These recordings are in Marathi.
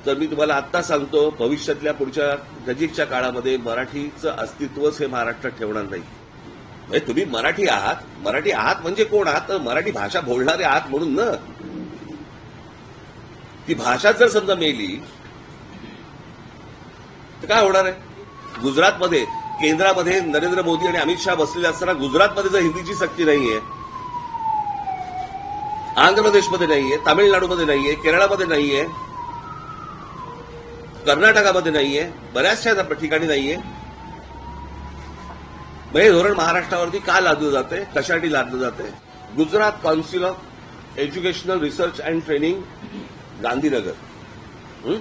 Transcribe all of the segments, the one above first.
तर मी तुम्हाला आत्ता सांगतो, भविष्यातल्या पुढच्या नजीकच्या काळामध्ये मराठीचं अस्तित्वच हे महाराष्ट्रात ठेवणार नाही. म्हणजे तुम्ही मराठी आहात म्हणजे कोण आहात? तर मराठी भाषा बोलणारे आहात म्हणून ना. ती भाषा जर समजा मेली तर काय होणार आहे? गुजरातमध्ये केंद्रामध्ये नरेंद्र मोदी आणि अमित शहा बसलेले असताना गुजरातमध्ये जर हिंदीची सक्ती नाहीये, आंध्र प्रदेशमध्ये नाहीये, तामिळनाडूमध्ये नाहीये, केरळमध्ये नाहीये, कर्नाटकामध्ये नाहीये, बऱ्याचशा ठिकाणी नाहीये, मग हे धोरण महाराष्ट्रावरती का लादलं जाते? कशासाठी लादलं जाते? Gujarat council of educational research and training, Gandhinagar,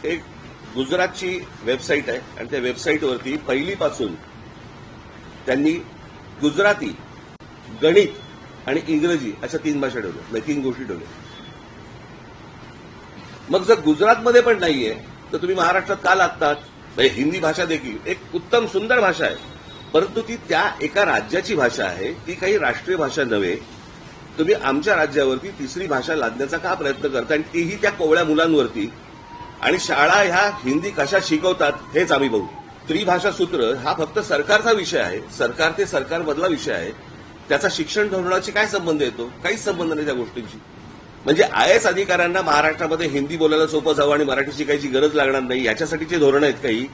एक गुजरातची वेबसाईट आहे आणि त्या वेबसाईटवरती पहिलीपासून त्यांनी गुजराती, गणित आणि इंग्रजी अशा 3 भाषा ठेवल्या, 3 गोष्टी ठेवल्या. मग जर गुजरातमध्ये पण नाहीये तर तुम्ही महाराष्ट्रात का लादतात? म्हणजे हिंदी भाषा देखील एक उत्तम सुंदर भाषा आहे, परंतु ती त्या एका राज्याची भाषा आहे, ती काही राष्ट्रीय भाषा नव्हे. तुम्ही आमच्या राज्यावरती 3री भाषा लादण्याचा का प्रयत्न करता, आणि तीही त्या कोवळ्या मुलांवरती? आणि शाळा ह्या हिंदी कशा शिकवतात हेच आम्ही बघू. त्रिभाषा सूत्र हा फक्त सरकारचा विषय आहे, सरकार ते सरकारमधला विषय आहे. त्याचा शिक्षण धोरणाशी काय संबंध येतो? काहीच संबंध नाही त्या गोष्टींची. म्हणजे आयएस अधिकाऱ्यांना महाराष्ट्रामध्ये हिंदी बोलायला सोपं जावं आणि मराठी शिकायची गरज लागणार नाही याच्यासाठीचे धोरण आहेत काही.